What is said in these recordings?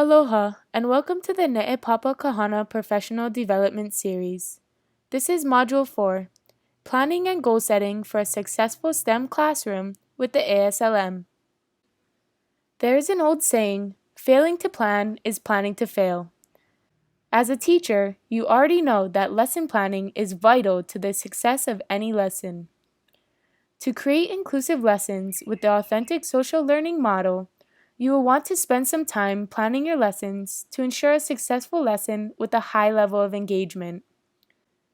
Aloha, and welcome to the Ne'epapa Kahana Professional Development Series. This is Module 4, Planning and Goal Setting for a Successful STEM Classroom with the ASLM. There is an old saying, failing to plan is planning to fail. As a teacher, you already know that lesson planning is vital to the success of any lesson. To create inclusive lessons with the authentic social learning model, you will want to spend some time planning your lessons to ensure a successful lesson with a high level of engagement.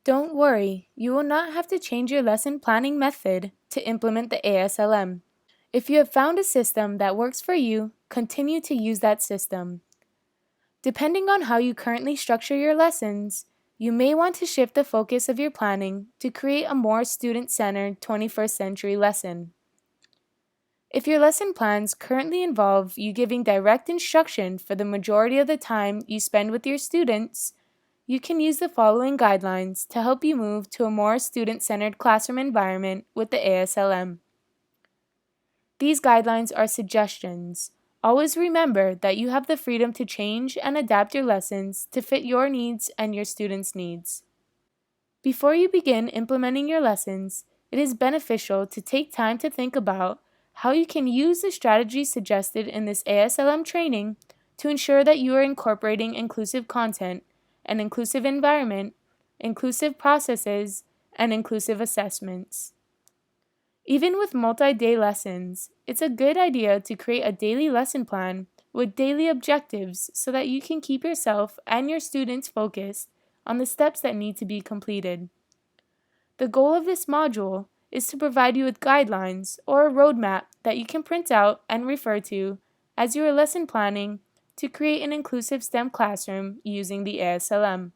Don't worry, you will not have to change your lesson planning method to implement the ASLM. If you have found a system that works for you, continue to use that system. Depending on how you currently structure your lessons, you may want to shift the focus of your planning to create a more student-centered 21st century lesson. If your lesson plans currently involve you giving direct instruction for the majority of the time you spend with your students, you can use the following guidelines to help you move to a more student-centered classroom environment with the ASLM. These guidelines are suggestions. Always remember that you have the freedom to change and adapt your lessons to fit your needs and your students' needs. Before you begin implementing your lessons, it is beneficial to take time to think about how you can use the strategies suggested in this ASLM training to ensure that you are incorporating inclusive content, an inclusive environment, inclusive processes, and inclusive assessments. Even with multi-day lessons, it's a good idea to create a daily lesson plan with daily objectives so that you can keep yourself and your students focused on the steps that need to be completed. The goal of this module is to provide you with guidelines or a roadmap that you can print out and refer to as you are lesson planning to create an inclusive STEM classroom using the ASLM.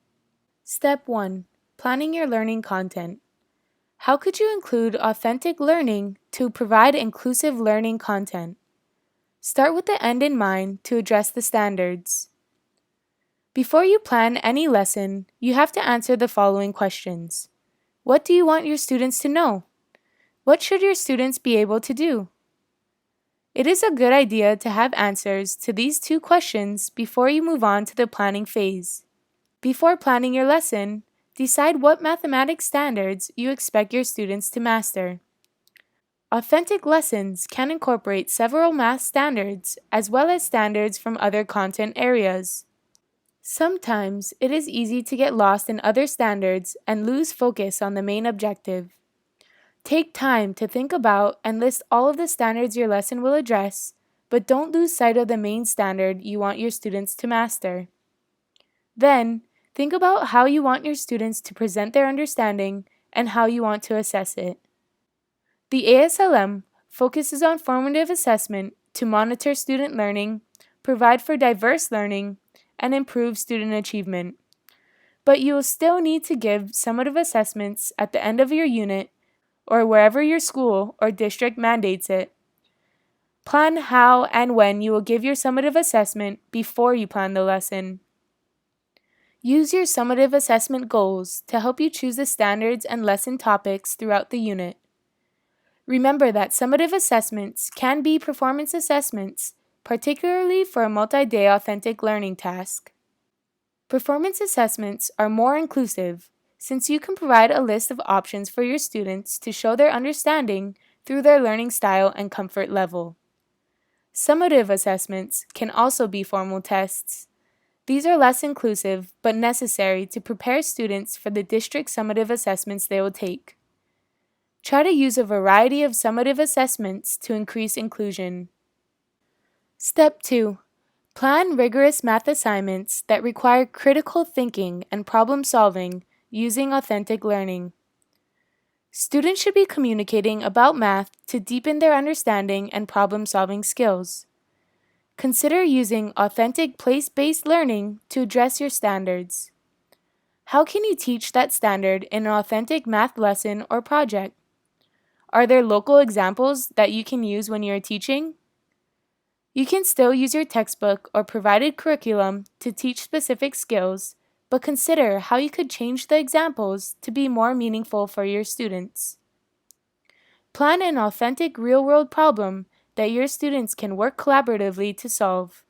Step 1. Planning your learning content. How could you include authentic learning to provide inclusive learning content? Start with the end in mind to address the standards. Before you plan any lesson, you have to answer the following questions. What do you want your students to know? What should your students be able to do? It is a good idea to have answers to these two questions before you move on to the planning phase. Before planning your lesson, decide what mathematics standards you expect your students to master. Authentic lessons can incorporate several math standards as well as standards from other content areas. Sometimes it is easy to get lost in other standards and lose focus on the main objective. Take time to think about and list all of the standards your lesson will address, but don't lose sight of the main standard you want your students to master. Then, think about how you want your students to present their understanding and how you want to assess it. The ASLM focuses on formative assessment to monitor student learning, provide for diverse learning, and improve student achievement. But you will still need to give summative assessments at the end of your unit or wherever your school or district mandates it. Plan how and when you will give your summative assessment before you plan the lesson. Use your summative assessment goals to help you choose the standards and lesson topics throughout the unit. Remember that summative assessments can be performance assessments, particularly for a multi-day authentic learning task. Performance assessments are more inclusive since you can provide a list of options for your students to show their understanding through their learning style and comfort level. Summative assessments can also be formal tests. These are less inclusive but necessary to prepare students for the district summative assessments they will take. Try to use a variety of summative assessments to increase inclusion. Step 2. Plan rigorous math assignments that require critical thinking and problem solving using authentic learning. Students should be communicating about math to deepen their understanding and problem-solving skills. Consider using authentic place-based learning to address your standards. How can you teach that standard in an authentic math lesson or project? Are there local examples that you can use when you are teaching? You can still use your textbook or provided curriculum to teach specific skills, but consider how you could change the examples to be more meaningful for your students. Plan an authentic real-world problem that your students can work collaboratively to solve.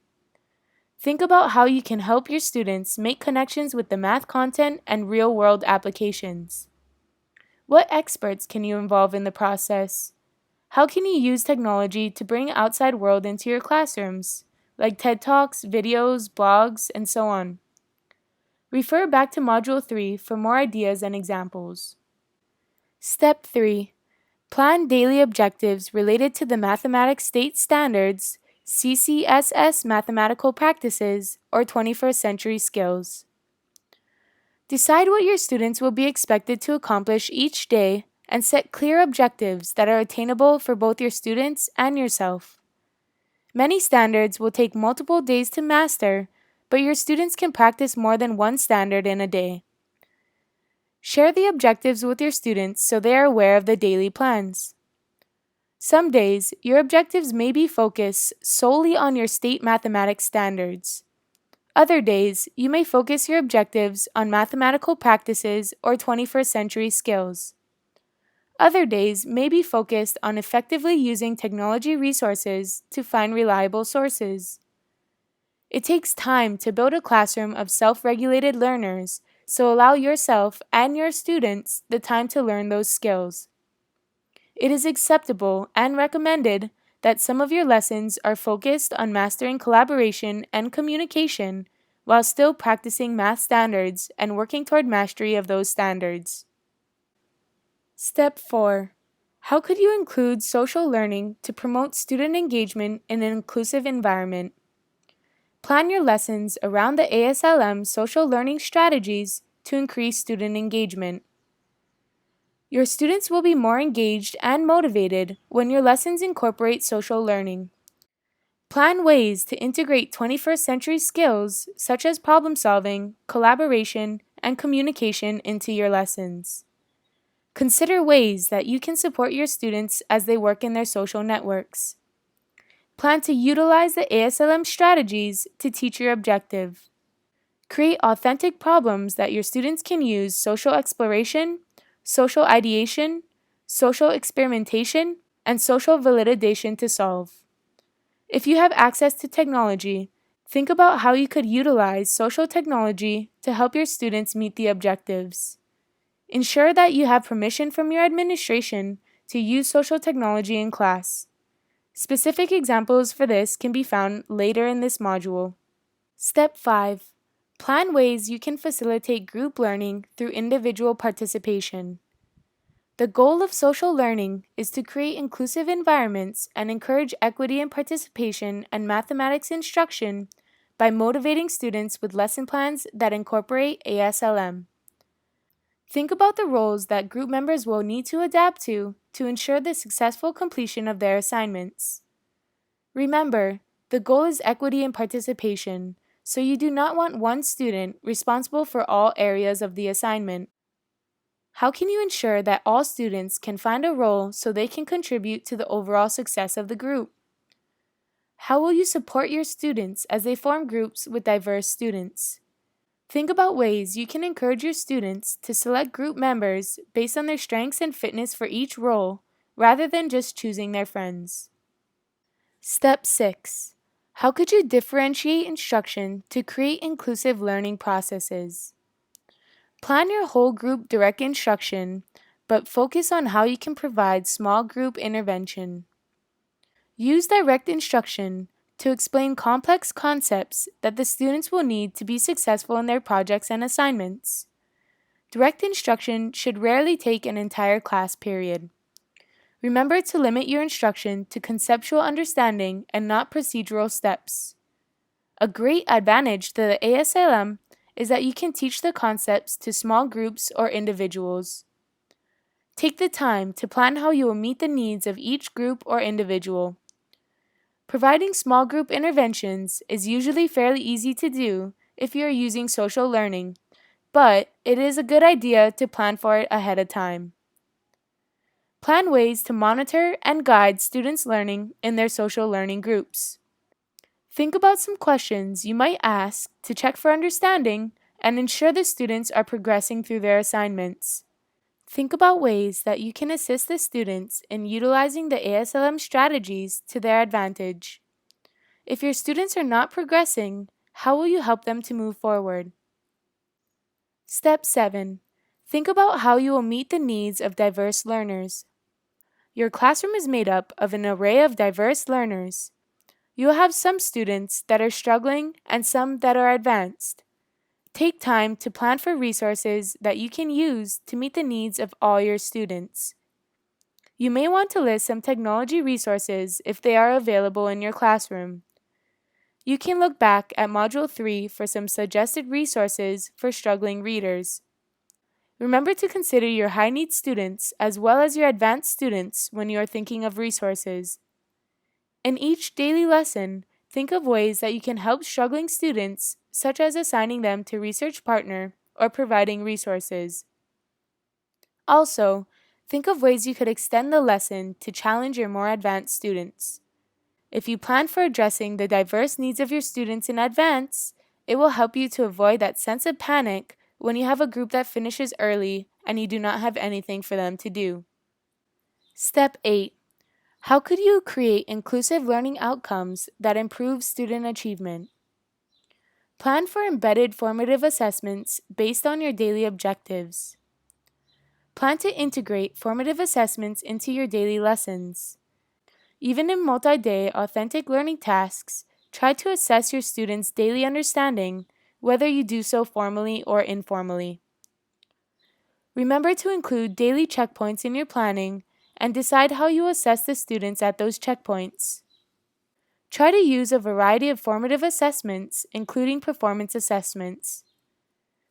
Think about how you can help your students make connections with the math content and real-world applications. What experts can you involve in the process? How can you use technology to bring outside world into your classrooms, like TED Talks, videos, blogs, and so on? Refer back to Module 3 for more ideas and examples. Step 3. Plan daily objectives related to the Mathematics State Standards, CCSS Mathematical Practices, or 21st Century Skills. Decide what your students will be expected to accomplish each day and set clear objectives that are attainable for both your students and yourself. Many standards will take multiple days to master, but your students can practice more than one standard in a day. Share the objectives with your students so they are aware of the daily plans. Some days, your objectives may be focused solely on your state mathematics standards. Other days, you may focus your objectives on mathematical practices or 21st century skills. Other days may be focused on effectively using technology resources to find reliable sources. It takes time to build a classroom of self-regulated learners, so allow yourself and your students the time to learn those skills. It is acceptable and recommended that some of your lessons are focused on mastering collaboration and communication while still practicing math standards and working toward mastery of those standards. Step 4. How could you include social learning to promote student engagement in an inclusive environment? Plan your lessons around the ASLM social learning strategies to increase student engagement. Your students will be more engaged and motivated when your lessons incorporate social learning. Plan ways to integrate 21st century skills such as problem solving, collaboration, and communication into your lessons. Consider ways that you can support your students as they work in their social networks. Plan to utilize the ASLM strategies to teach your objective. Create authentic problems that your students can use social exploration, social ideation, social experimentation, and social validation to solve. If you have access to technology, think about how you could utilize social technology to help your students meet the objectives. Ensure that you have permission from your administration to use social technology in class. Specific examples for this can be found later in this module. Step 5. Plan ways you can facilitate group learning through individual participation. The goal of social learning is to create inclusive environments and encourage equity and participation in mathematics instruction by motivating students with lesson plans that incorporate ASLM. Think about the roles that group members will need to adapt to ensure the successful completion of their assignments. Remember, the goal is equity and participation, so you do not want one student responsible for all areas of the assignment. How can you ensure that all students can find a role so they can contribute to the overall success of the group? How will you support your students as they form groups with diverse students? Think about ways you can encourage your students to select group members based on their strengths and fitness for each role, rather than just choosing their friends. Step 6. How could you differentiate instruction to create inclusive learning processes? Plan your whole group direct instruction, but focus on how you can provide small group intervention. Use direct instruction to explain complex concepts that the students will need to be successful in their projects and assignments. Direct instruction should rarely take an entire class period. Remember to limit your instruction to conceptual understanding and not procedural steps. A great advantage to the ASLM is that you can teach the concepts to small groups or individuals. Take the time to plan how you will meet the needs of each group or individual. Providing small group interventions is usually fairly easy to do if you are using social learning, but it is a good idea to plan for it ahead of time. Plan ways to monitor and guide students' learning in their social learning groups. Think about some questions you might ask to check for understanding and ensure the students are progressing through their assignments. Think about ways that you can assist the students in utilizing the ASLM strategies to their advantage. If your students are not progressing, How will you help them to move forward? Step 7. Think about how you will meet the needs of diverse learners. Your classroom is made up of an array of diverse learners. You will have some students that are struggling and some that are advanced. Take time to plan for resources that you can use to meet the needs of all your students. You may want to list some technology resources if they are available in your classroom. You can look back at Module 3 for some suggested resources for struggling readers. Remember to consider your high-need students as well as your advanced students when you are thinking of resources. In each daily lesson, think of ways that you can help struggling students, such as assigning them to research partner or providing resources. Also, think of ways you could extend the lesson to challenge your more advanced students. If you plan for addressing the diverse needs of your students in advance, it will help you to avoid that sense of panic when you have a group that finishes early and you do not have anything for them to do. Step 8. How could you create inclusive learning outcomes that improve student achievement? Plan for embedded formative assessments based on your daily objectives. Plan to integrate formative assessments into your daily lessons. Even in multi-day authentic learning tasks, try to assess your students' daily understanding, whether you do so formally or informally. Remember to include daily checkpoints in your planning and decide how you assess the students at those checkpoints. Try to use a variety of formative assessments, including performance assessments.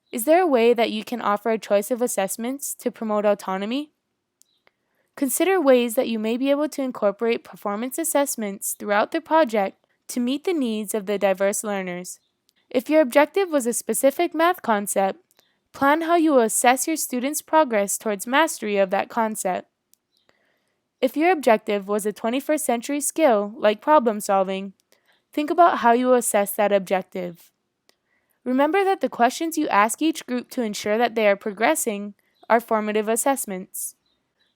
Is there a way that you can offer a choice of assessments to promote autonomy? Consider ways that you may be able to incorporate performance assessments throughout the project to meet the needs of the diverse learners. If your objective was a specific math concept, plan how you will assess your students' progress towards mastery of that concept. If your objective was a 21st century skill, like problem solving, think about how you will assess that objective. Remember that the questions you ask each group to ensure that they are progressing are formative assessments.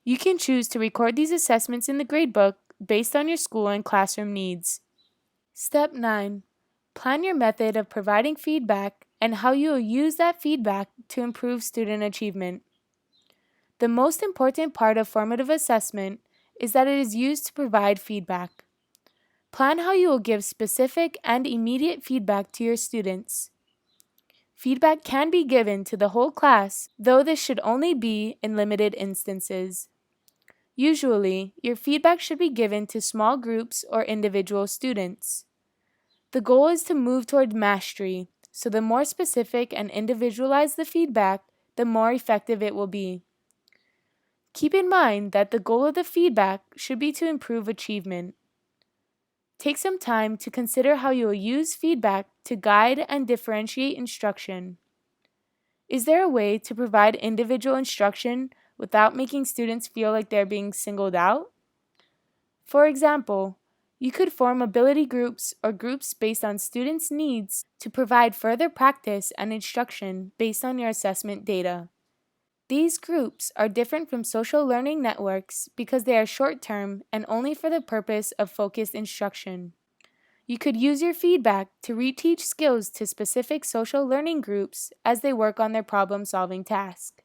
You can choose to record these assessments in the gradebook based on your school and classroom needs. Step 9. Plan your method of providing feedback and how you will use that feedback to improve student achievement. The most important part of formative assessment is that it is used to provide feedback. Plan how you will give specific and immediate feedback to your students. Feedback can be given to the whole class, though this should only be in limited instances. Usually, your feedback should be given to small groups or individual students. The goal is to move toward mastery, so the more specific and individualized the feedback, the more effective it will be. Keep in mind that the goal of the feedback should be to improve achievement. Take some time to consider how you will use feedback to guide and differentiate instruction. Is there a way to provide individual instruction without making students feel like they're being singled out? For example, you could form ability groups or groups based on students' needs to provide further practice and instruction based on your assessment data. These groups are different from social learning networks because they are short-term and only for the purpose of focused instruction. You could use your feedback to reteach skills to specific social learning groups as they work on their problem-solving task.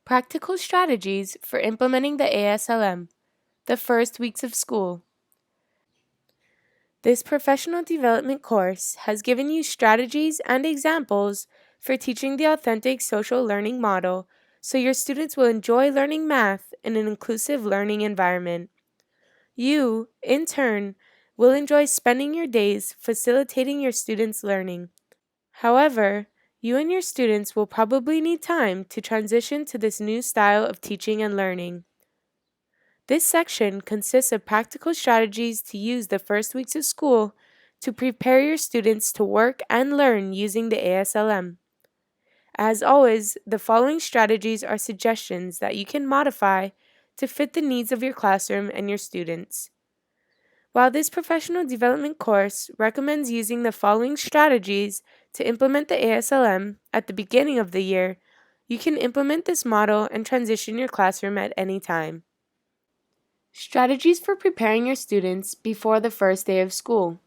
Practical strategies for implementing the ASLM, the first weeks of school. This professional development course has given you strategies and examples for teaching the authentic social learning model so your students will enjoy learning math in an inclusive learning environment. You, in turn, will enjoy spending your days facilitating your students' learning. However, you and your students will probably need time to transition to this new style of teaching and learning. This section consists of practical strategies to use the first weeks of school to prepare your students to work and learn using the ASLM. As always, the following strategies are suggestions that you can modify to fit the needs of your classroom and your students. While this professional development course recommends using the following strategies to implement the ASLM at the beginning of the year, you can implement this model and transition your classroom at any time. Strategies for preparing your students before the first day of school.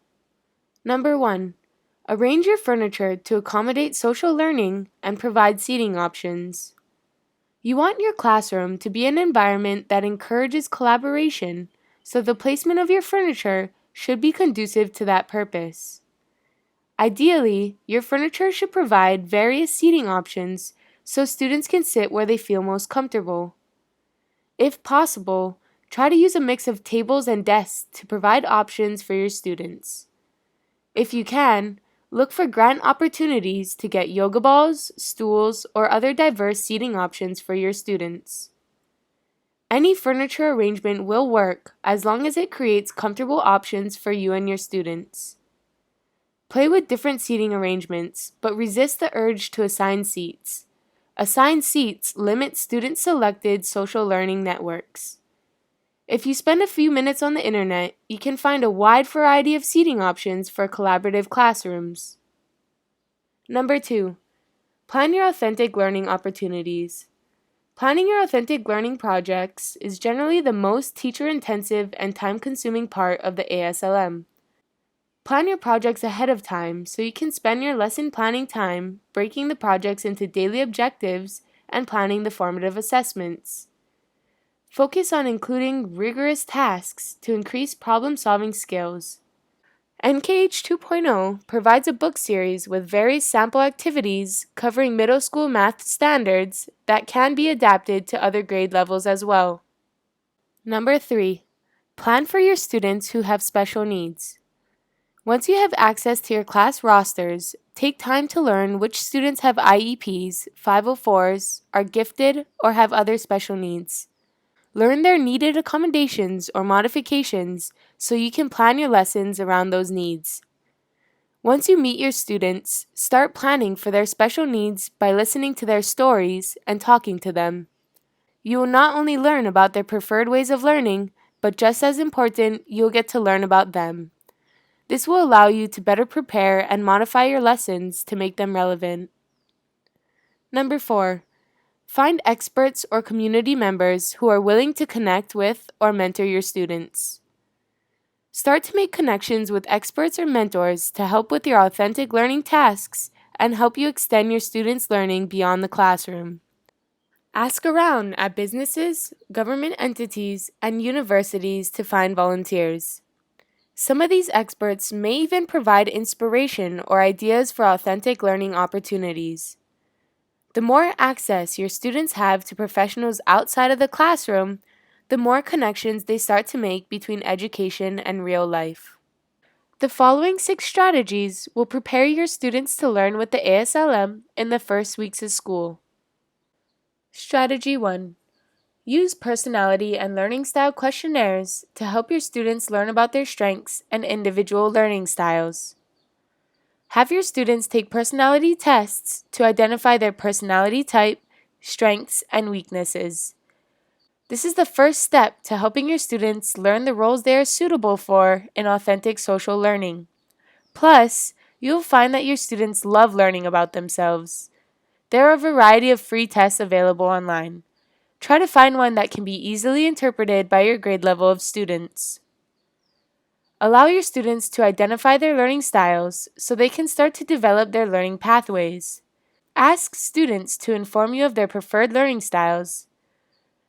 Number 1. Arrange your furniture to accommodate social learning and provide seating options. You want your classroom to be an environment that encourages collaboration, so the placement of your furniture should be conducive to that purpose. Ideally, your furniture should provide various seating options so students can sit where they feel most comfortable. If possible, try to use a mix of tables and desks to provide options for your students. If you can, look for grant opportunities to get yoga balls, stools, or other diverse seating options for your students. Any furniture arrangement will work as long as it creates comfortable options for you and your students. Play with different seating arrangements, but resist the urge to assign seats. Assigned seats limit student-selected social learning networks. If you spend a few minutes on the internet, you can find a wide variety of seating options for collaborative classrooms. Number 2. Plan your authentic learning opportunities. Planning your authentic learning projects is generally the most teacher-intensive and time-consuming part of the ASLM. Plan your projects ahead of time so you can spend your lesson planning time breaking the projects into daily objectives and planning the formative assessments. Focus on including rigorous tasks to increase problem-solving skills. NKH 2.0 provides a book series with various sample activities covering middle school math standards that can be adapted to other grade levels as well. Number 3. Plan for your students who have special needs. Once you have access to your class rosters, take time to learn which students have IEPs, 504s, are gifted, or have other special needs. Learn their needed accommodations or modifications so you can plan your lessons around those needs. Once you meet your students, start planning for their special needs by listening to their stories and talking to them. You will not only learn about their preferred ways of learning, but just as important, you'll get to learn about them. This will allow you to better prepare and modify your lessons to make them relevant. Number 4. Find experts or community members who are willing to connect with or mentor your students. Start to make connections with experts or mentors to help with your authentic learning tasks and help you extend your students' learning beyond the classroom. Ask around at businesses, government entities, and universities to find volunteers. Some of these experts may even provide inspiration or ideas for authentic learning opportunities. The more access your students have to professionals outside of the classroom, the more connections they start to make between education and real life. The following 6 strategies will prepare your students to learn with the ASLM in the first weeks of school. Strategy 1. Use personality and learning style questionnaires to help your students learn about their strengths and individual learning styles. Have your students take personality tests to identify their personality type, strengths, and weaknesses. This is the first step to helping your students learn the roles they are suitable for in authentic social learning. Plus, you'll find that your students love learning about themselves. There are a variety of free tests available online. Try to find one that can be easily interpreted by your grade level of students. Allow your students to identify their learning styles so they can start to develop their learning pathways. Ask students to inform you of their preferred learning styles.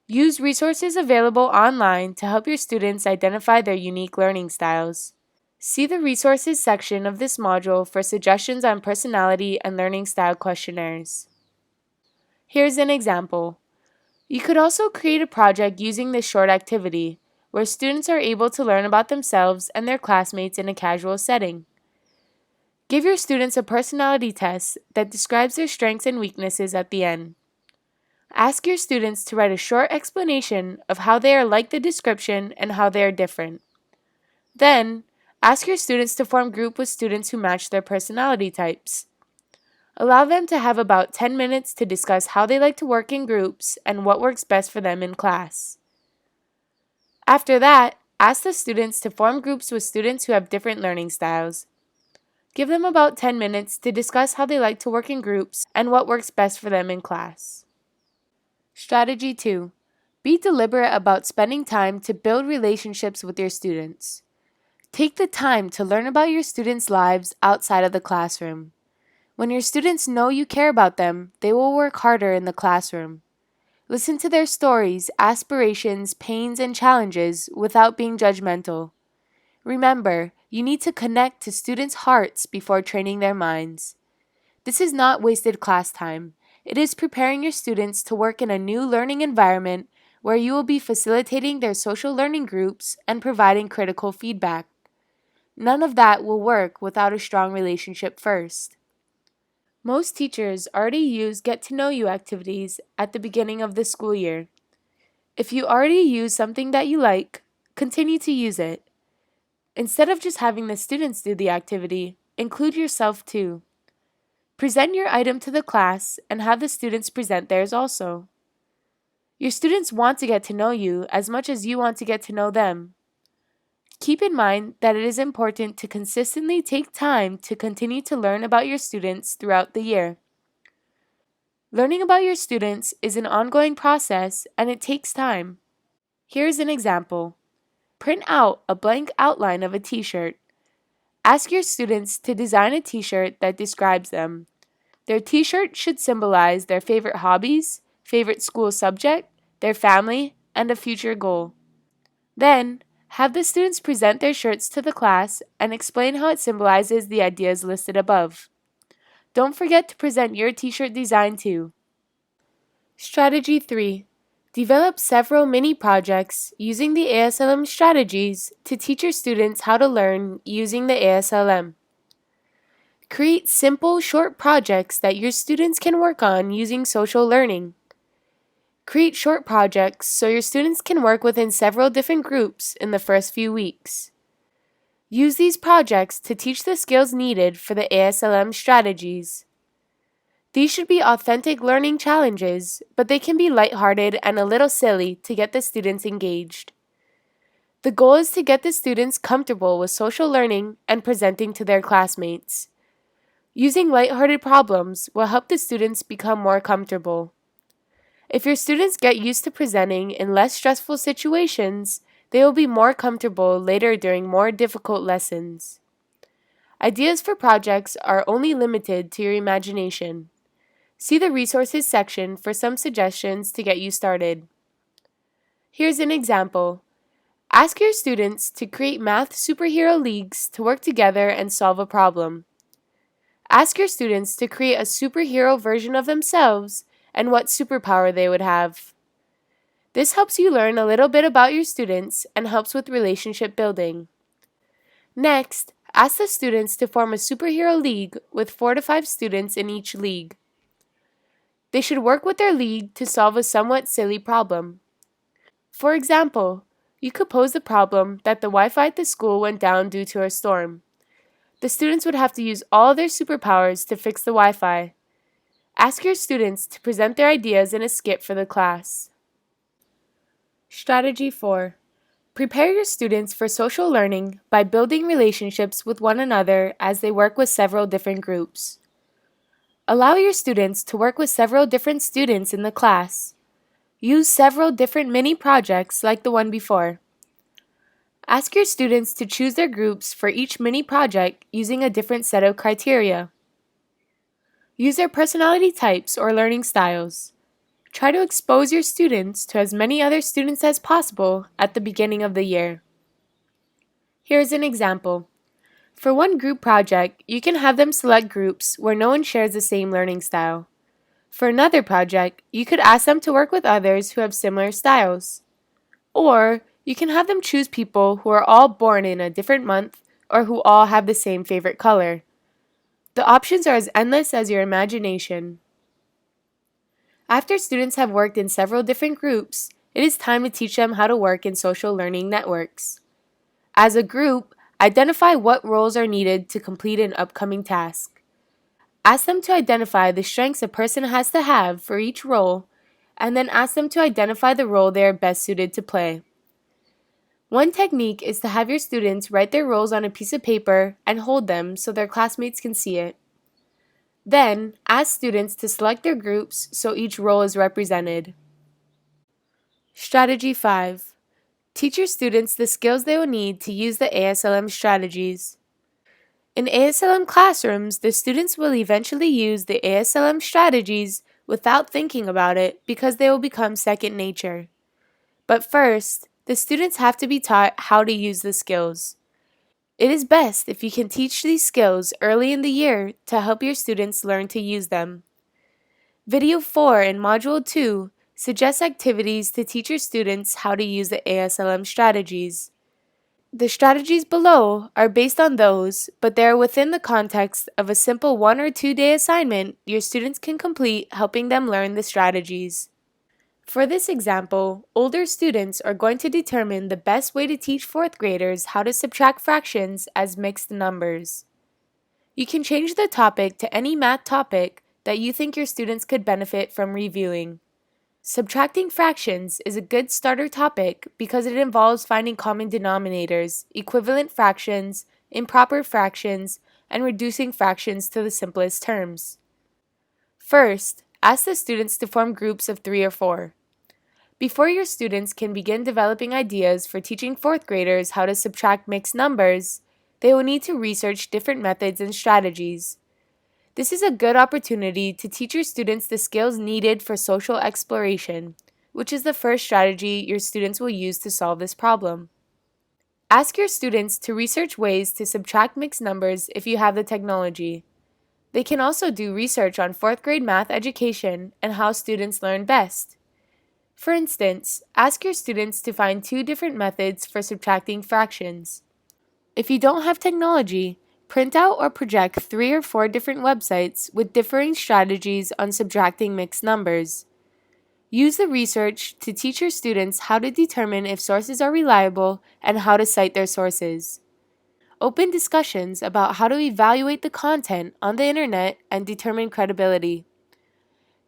Use resources available online to help your students identify their unique learning styles. See the resources section of this module for suggestions on personality and learning style questionnaires. Here's an example. You could also create a project using this short activity, where students are able to learn about themselves and their classmates in a casual setting. Give your students a personality test that describes their strengths and weaknesses at the end. Ask your students to write a short explanation of how they are like the description and how they are different. Then, ask your students to form groups with students who match their personality types. Allow them to have about 10 minutes to discuss how they like to work in groups and what works best for them in class. After that, ask the students to form groups with students who have different learning styles. Give them about 10 minutes to discuss how they like to work in groups and what works best for them in class. Strategy 2. Be deliberate about spending time to build relationships with your students. Take the time to learn about your students' lives outside of the classroom. When your students know you care about them, they will work harder in the classroom. Listen to their stories, aspirations, pains, and challenges without being judgmental. Remember, you need to connect to students' hearts before training their minds. This is not wasted class time. It is preparing your students to work in a new learning environment where you will be facilitating their social learning groups and providing critical feedback. None of that will work without a strong relationship first. Most teachers already use get to know you activities at the beginning of the school year. If you already use something that you like, continue to use it. Instead of just having the students do the activity, include yourself too. Present your item to the class and have the students present theirs also. Your students want to get to know you as much as you want to get to know them. Keep in mind that it is important to consistently take time to continue to learn about your students throughout the year. Learning about your students is an ongoing process and it takes time. Here's an example. Print out a blank outline of a t-shirt. Ask your students to design a t-shirt that describes them. Their t-shirt should symbolize their favorite hobbies, favorite school subject, their family, and a future goal. Then, have the students present their shirts to the class and explain how it symbolizes the ideas listed above. Don't forget to present your t-shirt design too. Strategy 3. Develop several mini projects using the ASLM strategies to teach your students how to learn using the ASLM. Create simple, short projects that your students can work on using social learning. Create short projects so your students can work within several different groups in the first few weeks. Use these projects to teach the skills needed for the ASLM strategies. These should be authentic learning challenges, but they can be lighthearted and a little silly to get the students engaged. The goal is to get the students comfortable with social learning and presenting to their classmates. Using lighthearted problems will help the students become more comfortable. If your students get used to presenting in less stressful situations, they will be more comfortable later during more difficult lessons. Ideas for projects are only limited to your imagination. See the resources section for some suggestions to get you started. Here's an example. Ask your students to create math superhero leagues to work together and solve a problem. Ask your students to create a superhero version of themselves and what superpower they would have. This helps you learn a little bit about your students and helps with relationship building. Next, ask the students to form a superhero league with 4 to 5 students in each league. They should work with their league to solve a somewhat silly problem. For example, you could pose the problem that the Wi-Fi at the school went down due to a storm. The students would have to use all their superpowers to fix the Wi-Fi. Ask your students to present their ideas in a skit for the class. Strategy 4. Prepare your students for social learning by building relationships with one another as they work with several different groups. Allow your students to work with several different students in the class. Use several different mini projects like the one before. Ask your students to choose their groups for each mini project using a different set of criteria. Use their personality types or learning styles. Try to expose your students to as many other students as possible at the beginning of the year. Here's an example. For one group project, you can have them select groups where no one shares the same learning style. For another project, you could ask them to work with others who have similar styles. Or you can have them choose people who are all born in a different month or who all have the same favorite color. The options are as endless as your imagination. After students have worked in several different groups, it is time to teach them how to work in social learning networks. As a group, identify what roles are needed to complete an upcoming task. Ask them to identify the strengths a person has to have for each role, and then ask them to identify the role they are best suited to play. One technique is to have your students write their roles on a piece of paper and hold them so their classmates can see it. Then, ask students to select their groups so each role is represented. Strategy 5. Teach your students the skills they will need to use the ASLM strategies. In ASLM classrooms, the students will eventually use the ASLM strategies without thinking about it because they will become second nature. But first, the students have to be taught how to use the skills. It is best if you can teach these skills early in the year to help your students learn to use them. Video 4 in Module 2 suggests activities to teach your students how to use the ASLM strategies. The strategies below are based on those, but they are within the context of a simple 1 or 2 day assignment your students can complete helping them learn the strategies. For this example, older students are going to determine the best way to teach 4th graders how to subtract fractions as mixed numbers. You can change the topic to any math topic that you think your students could benefit from reviewing. Subtracting fractions is a good starter topic because it involves finding common denominators, equivalent fractions, improper fractions, and reducing fractions to the simplest terms. First, ask the students to form groups of 3 or 4. Before your students can begin developing ideas for teaching 4th graders how to subtract mixed numbers, they will need to research different methods and strategies. This is a good opportunity to teach your students the skills needed for social exploration, which is the first strategy your students will use to solve this problem. Ask your students to research ways to subtract mixed numbers if you have the technology. They can also do research on 4th grade math education and how students learn best. For instance, ask your students to find 2 different methods for subtracting fractions. If you don't have technology, print out or project 3 or 4 different websites with differing strategies on subtracting mixed numbers. Use the research to teach your students how to determine if sources are reliable and how to cite their sources. Open discussions about how to evaluate the content on the internet and determine credibility.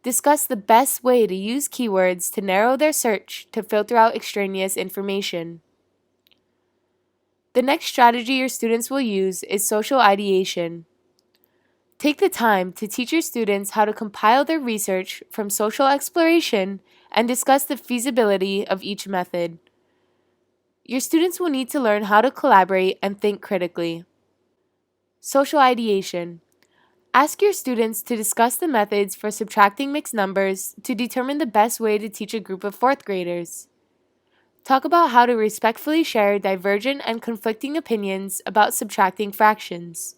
Discuss the best way to use keywords to narrow their search to filter out extraneous information. The next strategy your students will use is social ideation. Take the time to teach your students how to compile their research from social exploration and discuss the feasibility of each method. Your students will need to learn how to collaborate and think critically. Social ideation. Ask your students to discuss the methods for subtracting mixed numbers to determine the best way to teach a group of 4th graders. Talk about how to respectfully share divergent and conflicting opinions about subtracting fractions.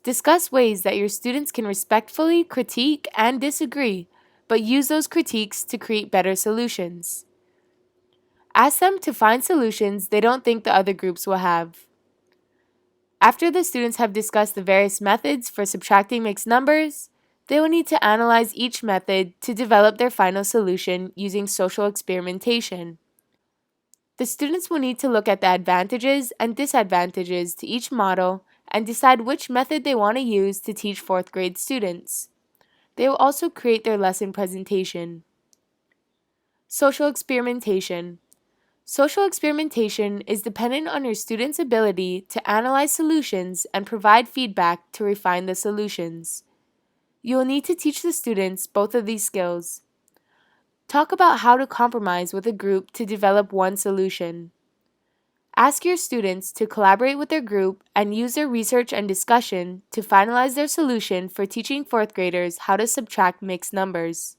Discuss ways that your students can respectfully critique and disagree, but use those critiques to create better solutions. Ask them to find solutions they don't think the other groups will have. After the students have discussed the various methods for subtracting mixed numbers, they will need to analyze each method to develop their final solution using social experimentation. The students will need to look at the advantages and disadvantages to each model and decide which method they want to use to teach 4th grade students. They will also create their lesson presentation. Social experimentation. Social experimentation is dependent on your students' ability to analyze solutions and provide feedback to refine the solutions. You will need to teach the students both of these skills. Talk about how to compromise with a group to develop one solution. Ask your students to collaborate with their group and use their research and discussion to finalize their solution for teaching 4th graders how to subtract mixed numbers.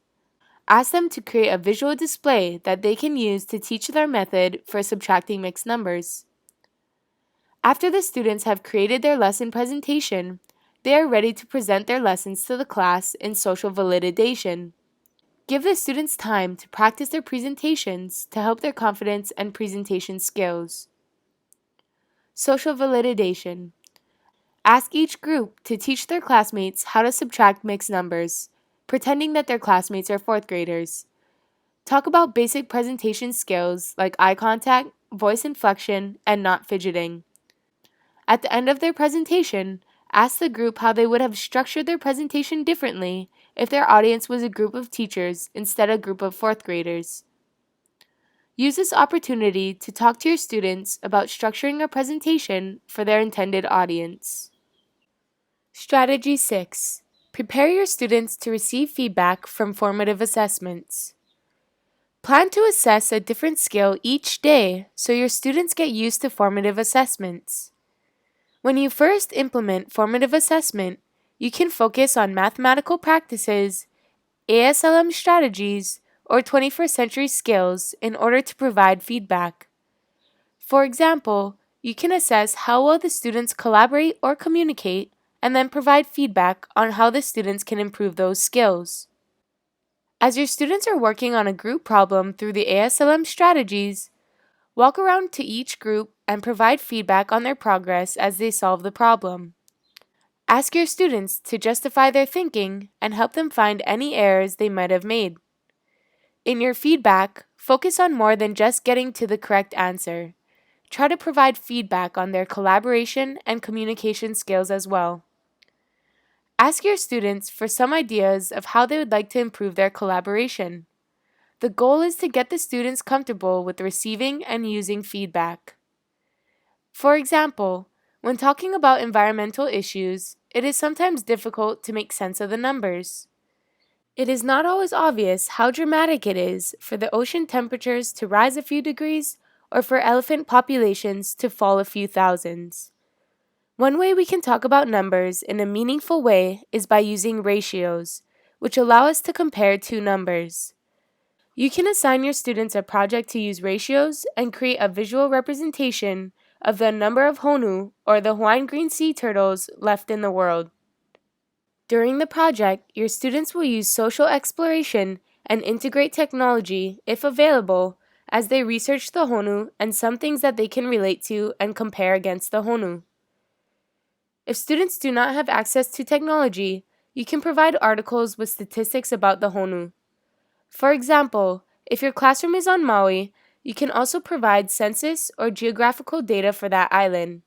Ask them to create a visual display that they can use to teach their method for subtracting mixed numbers. After the students have created their lesson presentation, they are ready to present their lessons to the class in social validation. Give the students time to practice their presentations to help their confidence and presentation skills. Social validation. Ask each group to teach their classmates how to subtract mixed numbers, pretending that their classmates are 4th graders. Talk about basic presentation skills like eye contact, voice inflection, and not fidgeting. At the end of their presentation, ask the group how they would have structured their presentation differently if their audience was a group of teachers instead of a group of 4th graders. Use this opportunity to talk to your students about structuring a presentation for their intended audience. Strategy 6. Prepare your students to receive feedback from formative assessments. Plan to assess a different skill each day so your students get used to formative assessments. When you first implement formative assessment, you can focus on mathematical practices, ASLM strategies, or 21st century skills in order to provide feedback. For example, you can assess how well the students collaborate or communicate and then provide feedback on how the students can improve those skills. As your students are working on a group problem through the ASLM strategies, walk around to each group and provide feedback on their progress as they solve the problem. Ask your students to justify their thinking and help them find any errors they might have made. In your feedback, focus on more than just getting to the correct answer. Try to provide feedback on their collaboration and communication skills as well. Ask your students for some ideas of how they would like to improve their collaboration. The goal is to get the students comfortable with receiving and using feedback. For example, when talking about environmental issues, it is sometimes difficult to make sense of the numbers. It is not always obvious how dramatic it is for the ocean temperatures to rise a few degrees or for elephant populations to fall a few thousands. One way we can talk about numbers in a meaningful way is by using ratios, which allow us to compare two numbers. You can assign your students a project to use ratios and create a visual representation of the number of honu, or the Hawaiian green sea turtles, left in the world. During the project, your students will use social exploration and integrate technology, if available, as they research the honu and some things that they can relate to and compare against the honu. If students do not have access to technology, you can provide articles with statistics about the honu. For example, if your classroom is on Maui, you can also provide census or geographical data for that island.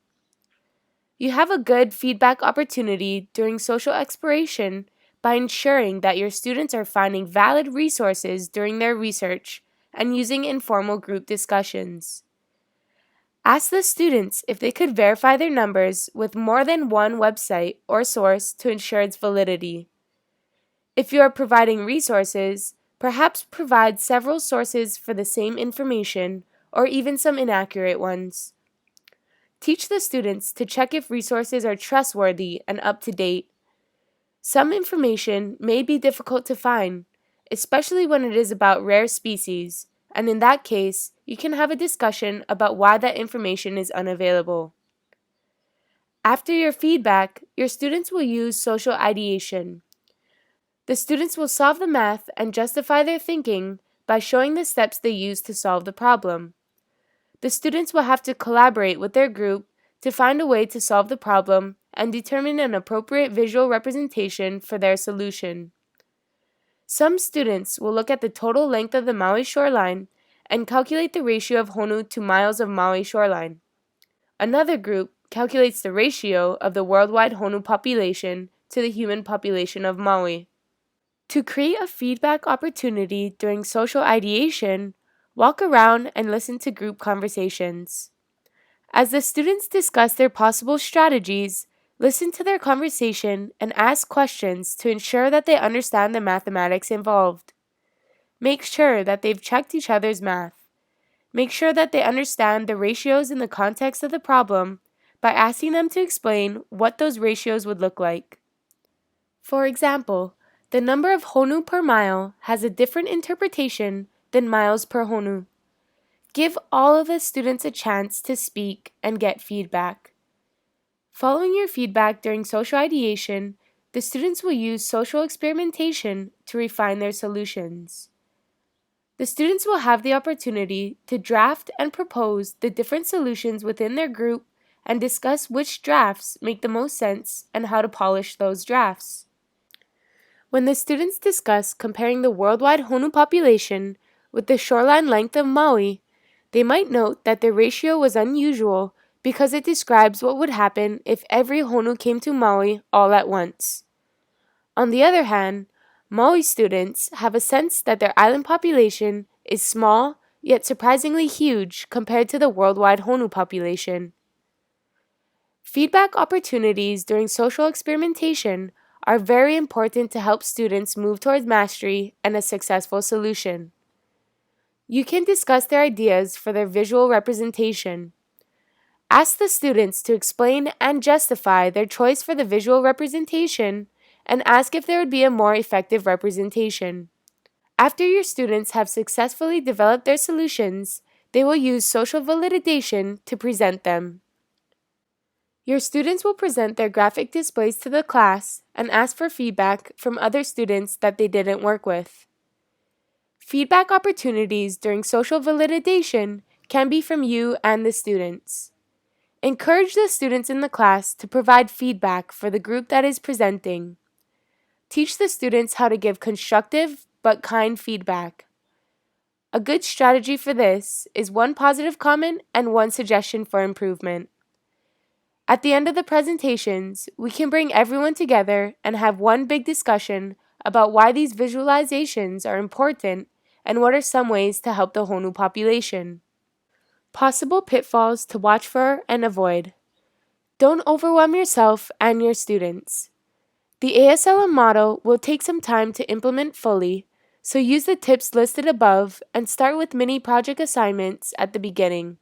You have a good feedback opportunity during social exploration by ensuring that your students are finding valid resources during their research and using informal group discussions. Ask the students if they could verify their numbers with more than one website or source to ensure its validity. If you are providing resources, perhaps provide several sources for the same information or even some inaccurate ones. Teach the students to check if resources are trustworthy and up to date. Some information may be difficult to find, especially when it is about rare species, and in that case, you can have a discussion about why that information is unavailable. After your feedback, your students will use social ideation. The students will solve the math and justify their thinking by showing the steps they used to solve the problem. The students will have to collaborate with their group to find a way to solve the problem and determine an appropriate visual representation for their solution. Some students will look at the total length of the Maui shoreline and calculate the ratio of honu to miles of Maui shoreline. Another group calculates the ratio of the worldwide honu population to the human population of Maui. To create a feedback opportunity during social ideation, walk around and listen to group conversations. As the students discuss their possible strategies, listen to their conversation and ask questions to ensure that they understand the mathematics involved. Make sure that they've checked each other's math. Make sure that they understand the ratios in the context of the problem by asking them to explain what those ratios would look like. For example, the number of honu per mile has a different interpretation than miles per honu. Give all of the students a chance to speak and get feedback. Following your feedback during social ideation, the students will use social experimentation to refine their solutions. The students will have the opportunity to draft and propose the different solutions within their group and discuss which drafts make the most sense and how to polish those drafts. When the students discuss comparing the worldwide honu population with the shoreline length of Maui, they might note that the ratio was unusual because it describes what would happen if every honu came to Maui all at once. On the other hand, Maui students have a sense that their island population is small yet surprisingly huge compared to the worldwide honu population. Feedback opportunities during social experimentation are very important to help students move towards mastery and a successful solution. You can discuss their ideas for their visual representation. Ask the students to explain and justify their choice for the visual representation and ask if there would be a more effective representation. After your students have successfully developed their solutions, they will use social validation to present them. Your students will present their graphic displays to the class and ask for feedback from other students that they didn't work with. Feedback opportunities during social validation can be from you and the students. Encourage the students in the class to provide feedback for the group that is presenting. Teach the students how to give constructive but kind feedback. A good strategy for this is one positive comment and one suggestion for improvement. At the end of the presentations, we can bring everyone together and have one big discussion about why these visualizations are important and what are some ways to help the Honu population. Possible pitfalls to watch for and avoid. Don't overwhelm yourself and your students. The ASLM model will take some time to implement fully, so use the tips listed above and start with mini project assignments at the beginning.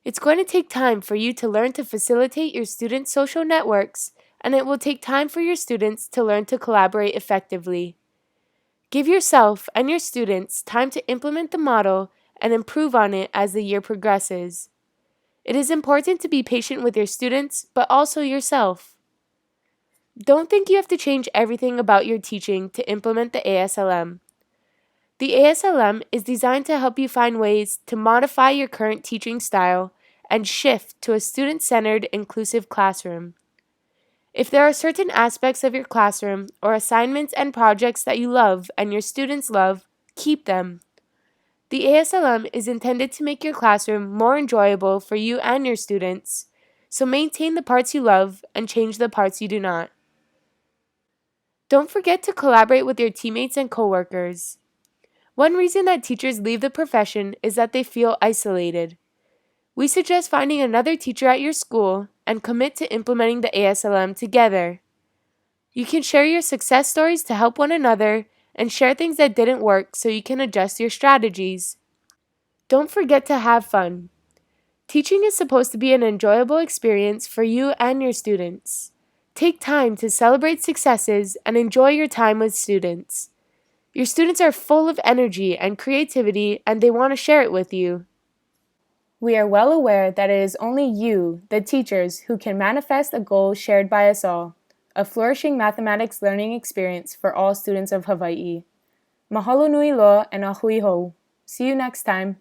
It's going to take time for you to learn to facilitate your students' social networks, and it will take time for your students to learn to collaborate effectively. Give yourself and your students time to implement the model and improve on it as the year progresses. It is important to be patient with your students, but also yourself. Don't think you have to change everything about your teaching to implement the ASLM. The ASLM is designed to help you find ways to modify your current teaching style and shift to a student-centered, inclusive classroom. If there are certain aspects of your classroom or assignments and projects that you love and your students love, keep them. The ASLM is intended to make your classroom more enjoyable for you and your students, so maintain the parts you love and change the parts you do not. Don't forget to collaborate with your teammates and coworkers. One reason that teachers leave the profession is that they feel isolated. We suggest finding another teacher at your school and commit to implementing the ASLM together. You can share your success stories to help one another and share things that didn't work so you can adjust your strategies. Don't forget to have fun. Teaching is supposed to be an enjoyable experience for you and your students. Take time to celebrate successes and enjoy your time with students. Your students are full of energy and creativity, and they want to share it with you. We are well aware that it is only you, the teachers, who can manifest a goal shared by us all, a flourishing mathematics learning experience for all students of Hawaii. Mahalo nui loa and ahui hou. See you next time.